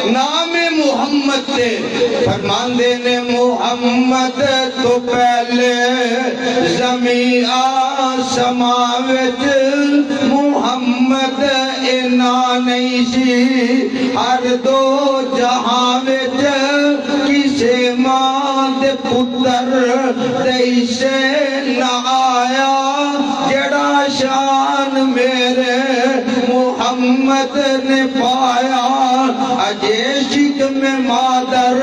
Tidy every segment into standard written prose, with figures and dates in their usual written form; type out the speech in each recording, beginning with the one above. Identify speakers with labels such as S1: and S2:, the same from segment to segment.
S1: نام محمد تے فرماندے نے محمد تو پہلے زمین آسمان وچ محمد اینا نہیں سی ہر دو جہاں وچ کسے ماں دے پتر دیسے نہ آیا جڑا شان میرے محمد نے پایا اجے شک میں مادر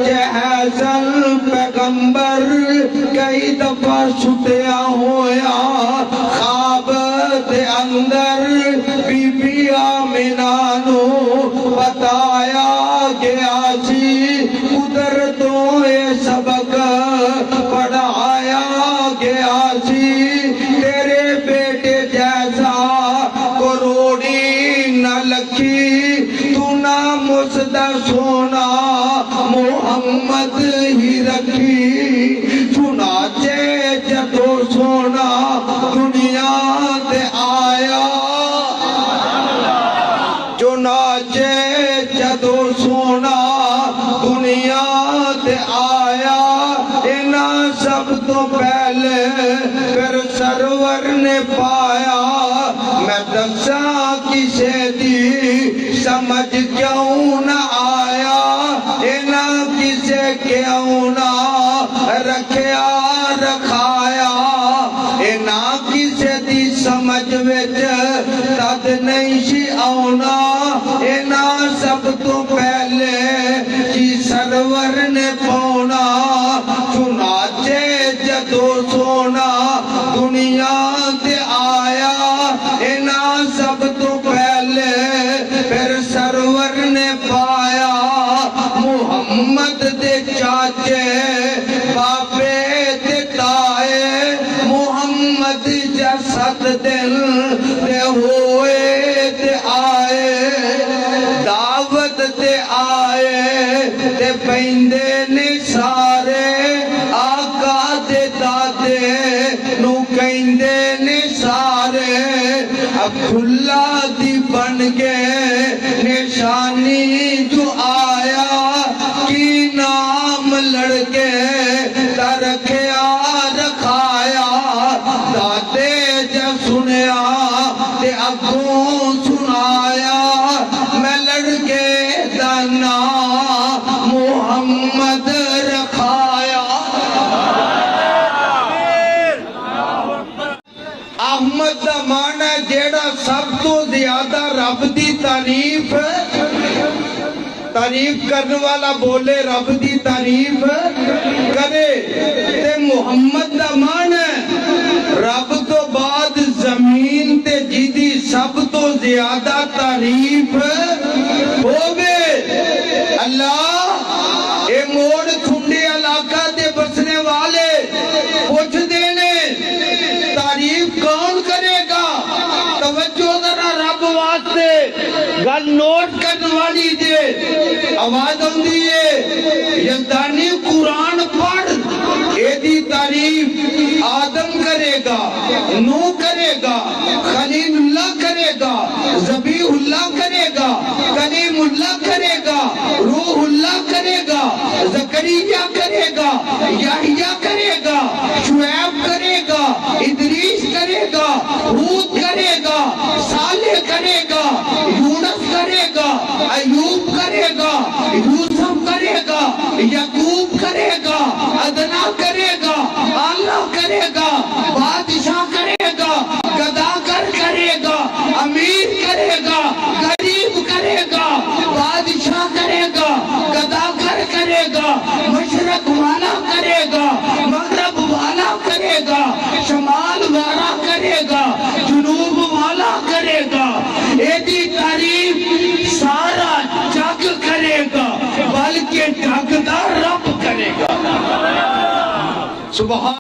S1: جہزل پیغمبر کئی دفعہ ستیا ہویا خواب دے اندر بی بی آمنہ نو بتایا گیا سی قدرتوں سبق پڑھایا گیا سی تیرے بیٹے جیسا کروڑی نہ لکھی تو نام اس دا سونا محمد ہی رکھی چنانچہ جدو سونا دنیا تے آیا چنانچہ جدو سونا دنیا تے آیا اینا سب تو پہلے پھر سرور نے پایا میں دسا کسے دی سمجھ کیوں نہ آیا اینا کسے کیوں نہ رکھیا رکھایا اینا کسے دی سمجھ وچ تد نہیں سی آونا اینا سب تو پہلے جی سرور نے پونا چنانچہ جدو سونا دنیا تے آیا اینا سب تو پہلے پھر سرور نے پایا محمد دے چاچے باپے تے تائے محمد جسد دل تے ہوئے تے آئے دعوت تے آئے تے پیندے نے سارے آقا دے دادے نو کہندے نے سارے عبداللہ دی بن گئے نشانی جو آیا کی نام لڑکے ترکھیا رکھایا دادے جب سنیا تے اگوں سنایا میں لڑکے دا نام محمد رکھایا احمد دا معنی جیڑا سب تو زیادہ رب دی تعریف کرنے والا بولے رب دی تعریف کرے تے محمد دا معنی رب تو بعد زمین تے جیدی سب تو زیادہ تعریف ہوگے اللہ اے موڑ کھنڈے علاقہ دے بسنے والے پوچھ دینے تعریف کون کرے گا توجہ ذرا رب واسطے گل نوٹ کرنے والی دے آواز ہوندی ہے یزدانی قرآن پڑھ اے دی تعریف آدم کرے گا نو کرے گا خلیل اللہ کرے گا ذبیح اللہ کرے گا کلیم اللہ کرے گا روح اللہ کرے گا زکریہ کرے گا یحییٰ کرے گا شعیب کرے گا ادریس کرے گا ہود کرے گا صالح کرے گا یونس کرے گا ایوب کرے گا یوسف کرے گا یعقوب کرے گا ادنا کرے گا اللہ کرے گا بادشاہ کرے گا گداگر کرے گا امیر کرے گا غریب کرے گا بادشاہ کرے گا گداگر کرے گا مشرق والا کرے گا مغرب والا کرے گا شمال والا کرے گا جنوب والا کرے گا ایدی تعریف سارا جگ کرے گا بلکہ جگ دا رب کرے گا سبحان